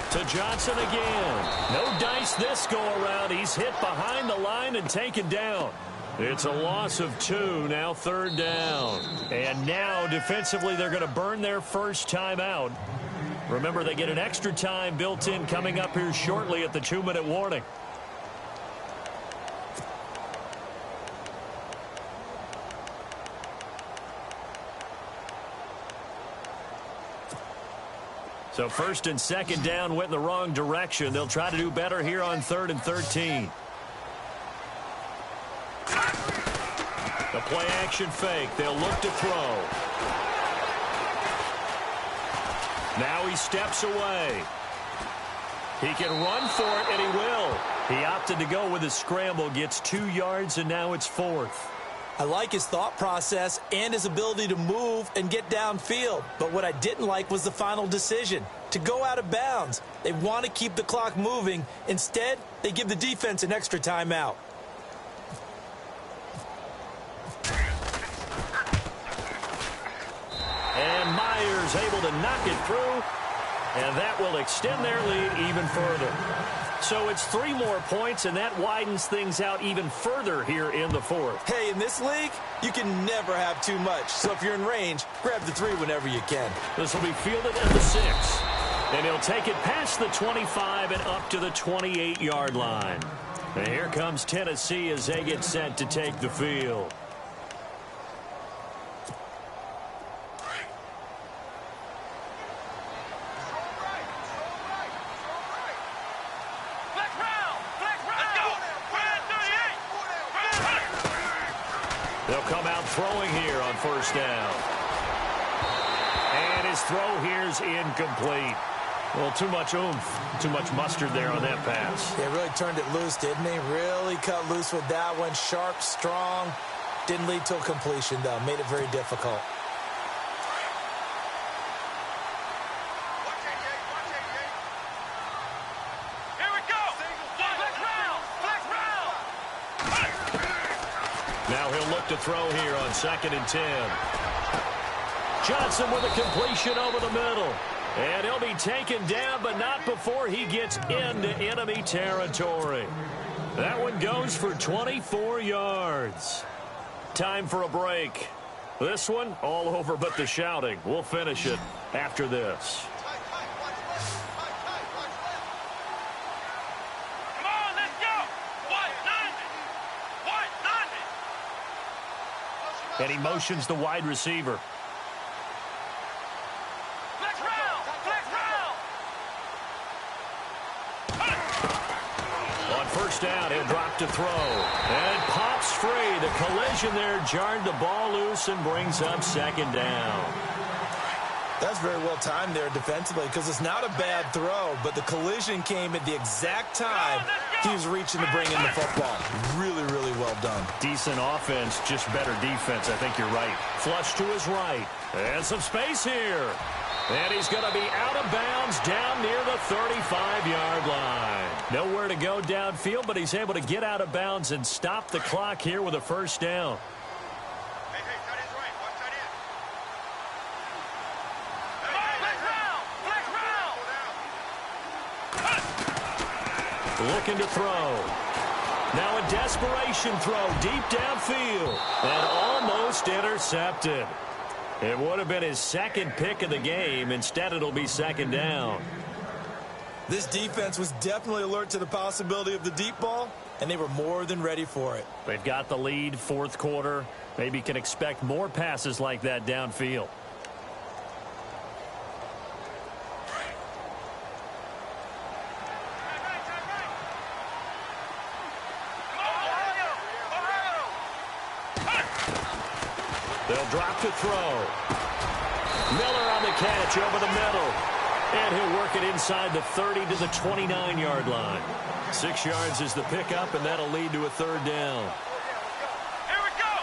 To Johnson again. No dice this go-around. He's hit behind the line and taken down. It's a loss of 2, now 3rd down. And now, defensively, they're going to burn their first time out. Remember, they get an extra time built in coming up here shortly at the 2-minute warning. So 1st and 2nd down went in the wrong direction. They'll try to do better here on 3rd and 13. The play-action fake. They'll look to throw. Now he steps away. He can run for it, and he will. He opted to go with his scramble, gets 2 yards, and now it's 4th. I like his thought process and his ability to move and get downfield. But what I didn't like was the final decision, to go out of bounds. They want to keep the clock moving. Instead, they give the defense an extra timeout. And Myers able to knock it through, and that will extend their lead even further. So it's 3 more points, and that widens things out even further here in the fourth. Hey, in this league, you can never have too much. So if you're in range, grab the 3 whenever you can. This will be fielded at the 6. And he'll take it past the 25 and up to the 28-yard line. And here comes Tennessee as they get set to take the field. They'll come out throwing here on first down. And his throw here's incomplete. Well, too much oomph, too much mustard there on that pass. They really turned it loose, didn't he? Really cut loose with that one. Sharp, strong. Didn't lead to a completion, though. Made it very difficult. Now he'll look to throw here on 2nd and 10. Johnson with a completion over the middle. And he'll be taken down, but not before he gets into enemy territory. That one goes for 24 yards. Time for a break. This one, all over but the shouting. We'll finish it after this. And he motions the wide receiver. On first down, he'll drop to throw. And it pops free. The collision there jarred the ball loose and brings up 2nd down. That's very well timed there defensively because it's not a bad throw, but the collision came at the exact time he was reaching to bring in the football. Really, really well done. Decent offense, just better defense. I think you're right. Flush to his right. And some space here. And he's going to be out of bounds down near the 35-yard line. Nowhere to go downfield, but he's able to get out of bounds and stop the clock here with a first down. Looking to throw. Now a desperation throw deep downfield. And almost intercepted. It would have been his 2nd pick of the game. Instead, it'll be 2nd down. This defense was definitely alert to the possibility of the deep ball, and they were more than ready for it. They've got the lead, 4th quarter. Maybe can expect more passes like that downfield. They'll drop to throw. Miller on the catch over the middle. And he'll work it inside the 30 to the 29-yard line. 6 yards is the pickup, and that'll lead to a 3rd down. Here we go.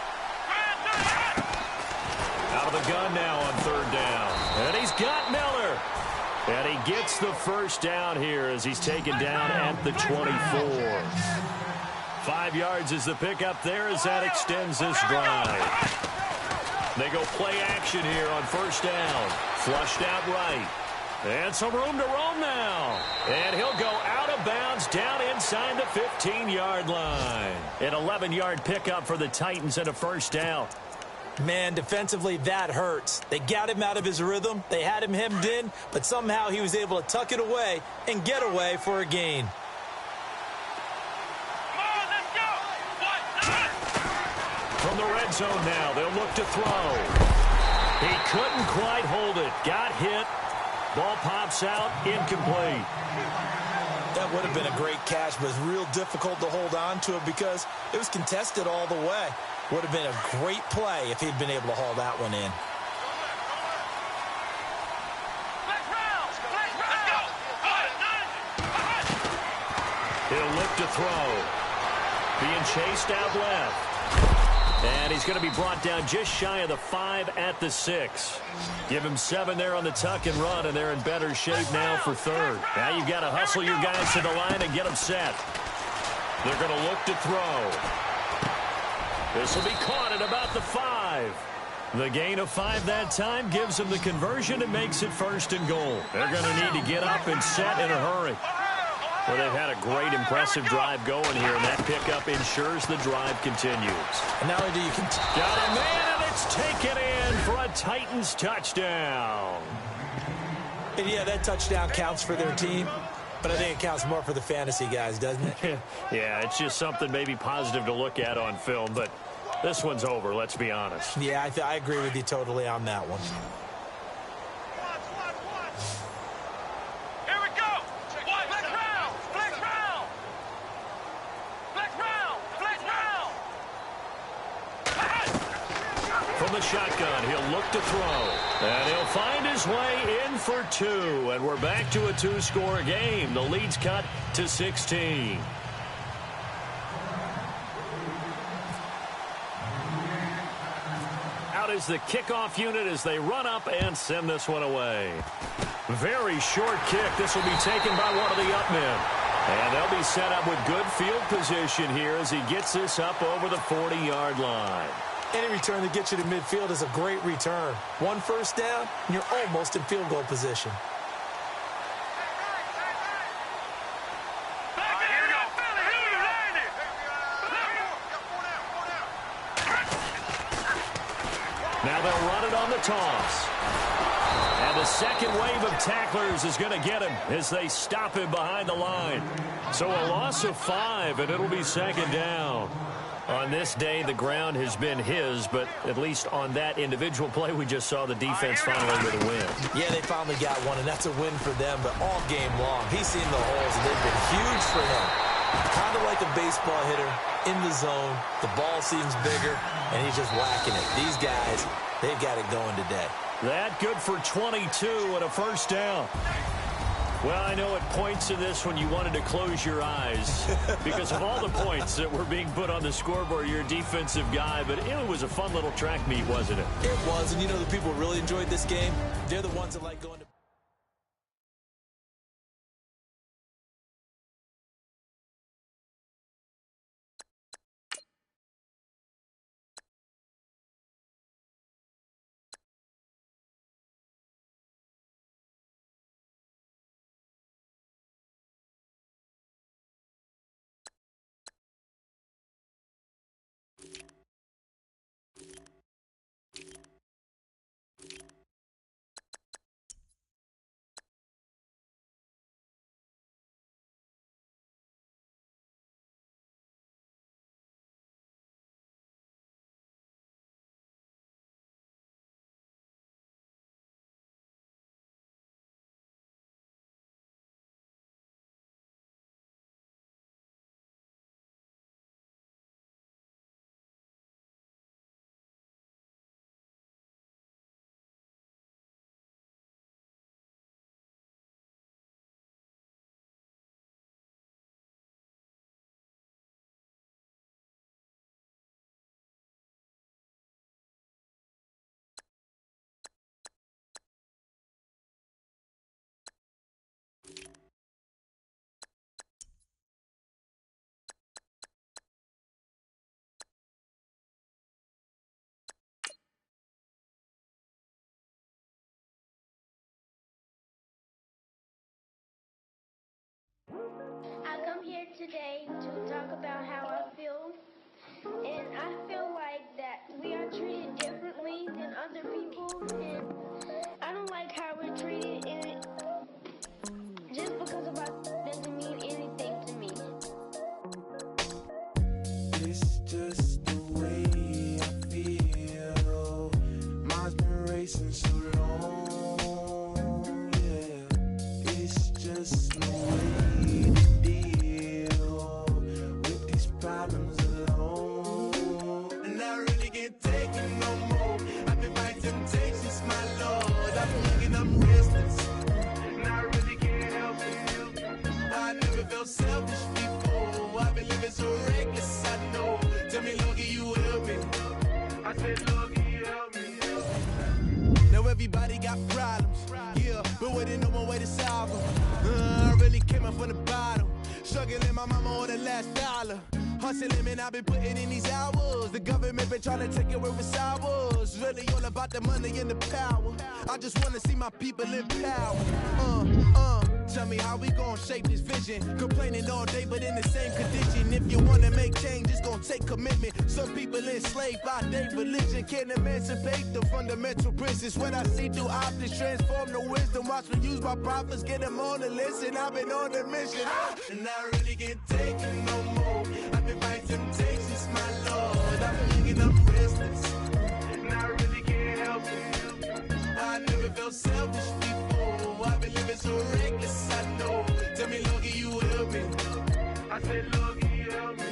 Out of the gun now on 3rd down. And he's got Miller. And he gets the first down here as he's taken down at the 24. 5 yards is the pickup there as that extends this drive. They go play action here on first down. Flushed out right. And some room to roam now. And he'll go out of bounds down inside the 15-yard line. An 11-yard pickup for the Titans and a first down. Man, defensively, that hurts. They got him out of his rhythm. They had him hemmed in, but somehow he was able to tuck it away and get away for a gain. From the red zone now, they'll look to throw. He couldn't quite hold it. Got hit. Ball pops out, incomplete. That would have been a great catch, but it's real difficult to hold on to it because it was contested all the way. Would have been a great play if he'd been able to haul that one in. He'll look to throw. Being chased out left. And he's going to be brought down just shy of the 5 at the 6. Give him 7 there on the tuck and run, and they're in better shape now for 3rd. Now you've got to hustle your guys to the line and get them set. They're going to look to throw. This will be caught at about the 5. The gain of 5 that time gives them the conversion and makes it 1st and goal. They're going to need to get up and set in a hurry. Well, they've had a great, impressive drive going here, and that pickup ensures the drive continues. And not only do you continue. Got a man, and it's taken in for a Titans touchdown. And yeah, that touchdown counts for their team, but I think it counts more for the fantasy guys, doesn't it? Yeah, it's just something maybe positive to look at on film, but this one's over, let's be honest. Yeah, I agree with you totally on that one. Here we go. Flex round. Flex round. Flex round. Flex round. From the shotgun, he'll look to throw. And he'll find his way in for 2. And we're back to a 2-score game. The lead's cut to 16. Out is the kickoff unit as they run up and send this one away. Very short kick. This will be taken by one of the up men. And they'll be set up with good field position here as he gets this up over the 40-yard line. Any return that gets you to midfield is a great return. 1 first down, and you're almost in field goal position. Now they'll run it on the toss. And the second wave of tacklers is going to get him as they stop him behind the line. So a loss of 5, and it'll be second down. On this day, the ground has been his, but at least on that individual play, we just saw the defense finally with a win. Yeah, they finally got one, and that's a win for them, but all game long, he's seen the holes, and they've been huge for him. Kind of like a baseball hitter in the zone. The ball seems bigger, and he's just whacking it. These guys, they've got it going today. That good for 22 and a first down. Well, I know at points in this when you wanted to close your eyes because of all the points that were being put on the scoreboard. You're a defensive guy, but it was a fun little track meet, wasn't it? It was, and you know the people who really enjoyed this game? They're the ones that like going to... I come here today to talk about how I feel, and I feel like that we are treated differently than other people, and I don't like how we're treated, and just because of our doesn't mean anything to me. It's just the way I feel. Mine's been racing so long, yeah. It's just the way to deal with these problems alone. And I really can't take it no more. I've been fighting temptations, my Lord. I'm looking, I'm restless, and I really can't help it. I never felt selfish before. I've been living so reckless, I know. Tell me, Lord, can you help me? I said, Lord, can you help me? Now everybody got problems, yeah, but waiting no more way to solve them. I really came up from the bottom, struggling my mama on the last dollar. Hustling, man, I've been putting in these hours. The government been trying to take away what's ours. Really all about the money and the power. I just wanna see my people in power. Tell me how we gon' shape this vision. Complaining all day, but in the same condition. If you wanna make change, it's gon' take commitment. Some people enslaved by their religion can't emancipate the fundamental principles. What I see through optics transform the wisdom. Watch me use my prophets, get them on the listen. I've been on a mission, and I really can't take it no more. I've been fighting temptations, my Lord. I've been thinking I'm restless, and I really can't help it. I never felt selfish before. I've been living so reckless, I know. Tell me, Lord, can you help me? I said, Lord, can you help me?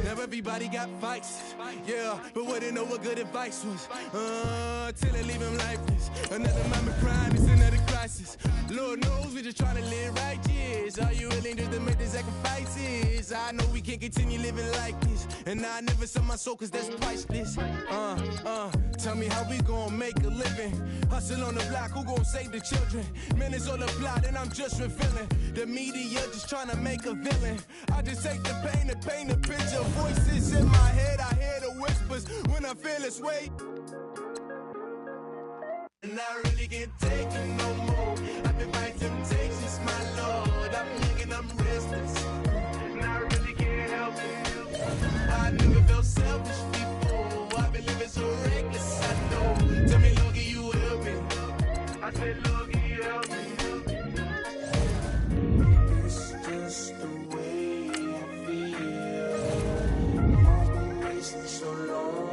Now everybody got fights, yeah, but wouldn't know what good advice was. Till they leave him lifeless. Another moment crime, it's another crisis. Lord knows we just trying to live righteous. Are you willing just to make the sacrifices? I know we can't continue living like this, and I never sell my soul cause that's priceless. Tell me how we gon' make a living. Hustle on the block, who gon' save the children? Man, it's all a plot and I'm just revealing. The media just trying to make a villain. I just take the pain to paint a picture. Voices in my head, I hear the whispers when I feel this way. And I really can't take it no more. I've been fighting temptations, my Lord. I'm thinking I'm restless, and I really can't help it. I never felt selfish before. I've been living so reckless, I know. Tell me, Lord, can you help me? I said, Lord, can you help me? It's just the way I feel. I've been wasting so long.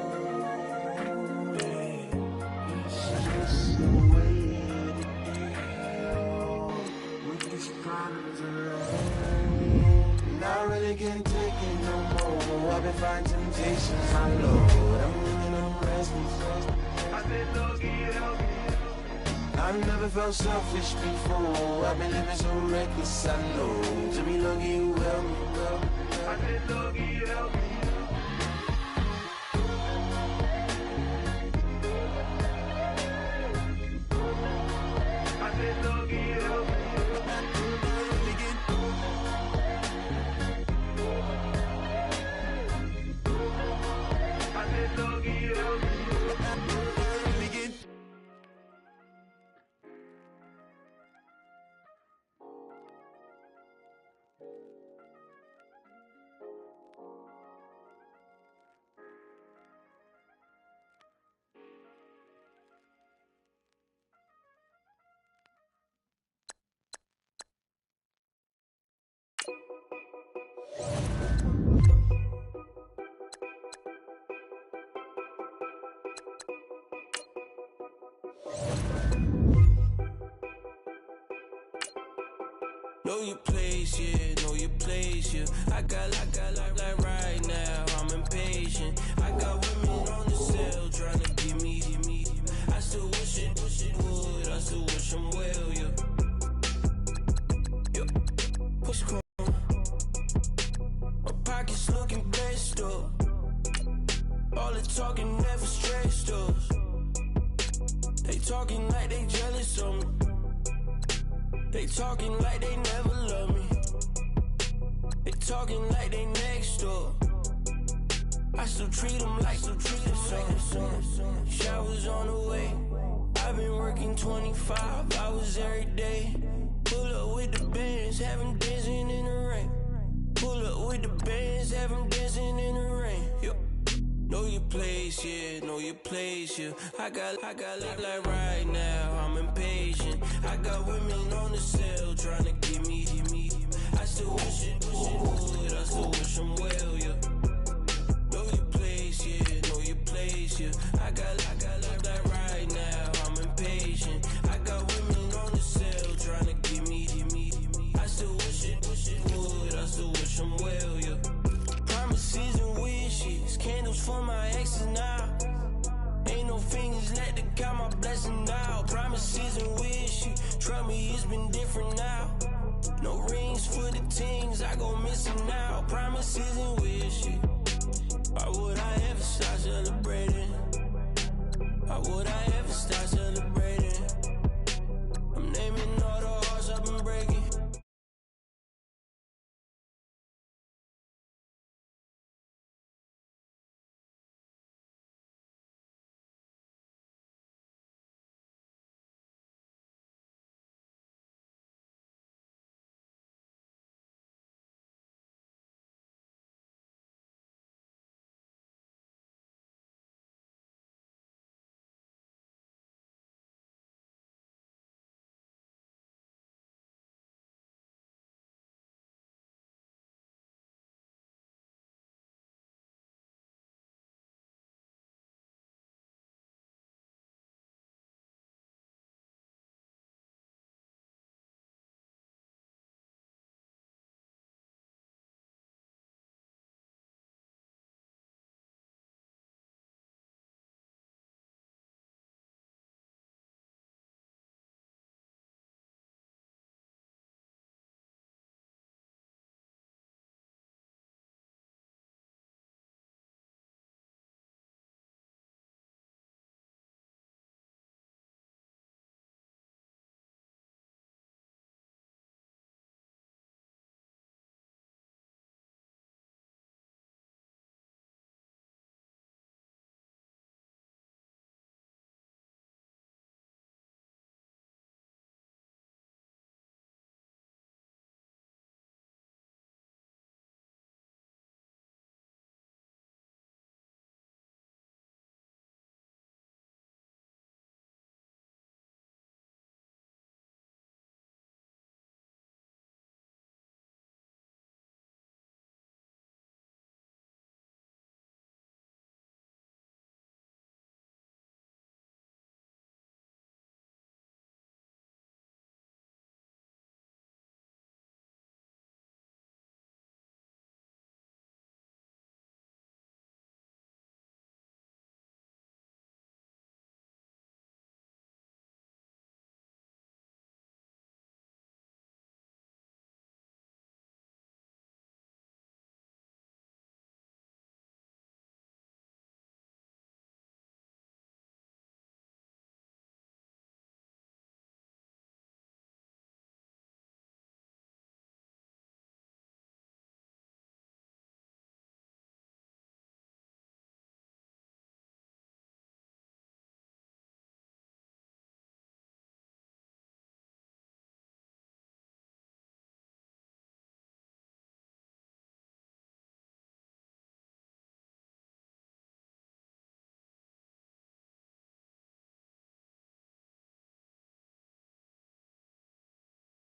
And I really can't take it no more. I've been fighting temptations, my Lord. I'm living on restless. I said, Lord, can you help me? I've never felt selfish before. I've been living so reckless, I know. Tell me, Lord, can you help me? I said, Lord, can you help me? I said, Lord, can you help me? Know your place, yeah, know your place, yeah. I got like right now, I'm impatient. I got women on the cell trying to give me. I still wish it would, I still wish I'm well, yeah. Push chrome, my pockets looking best up. All the talking never stressed us. They talking like they jealous of me. They talking like they never love me. They talking like they next door. I still treat them like so. Showers on the way. I've been working 25 hours every day. Pull up with the bands, have them dancing in the rain. Pull up with the bands, have them dancing in the rain. Yo. Know your place, yeah, know your place, yeah. I got like right now, I'm impatient. I got women on the cell trying to give me. I still wish it would, I still wish I'm well, yeah. Know your place, yeah, know your place, yeah. I got like right now, I'm impatient. I got women on the cell trying to give me. I still wish it would, I still wish I'm well, yeah. Promises and wishes, candles for my exes now. Ain't no fingers let to count my blessing now. Promises and wishes, trust me, it's been different now. No rings for the things I go missing now. Promises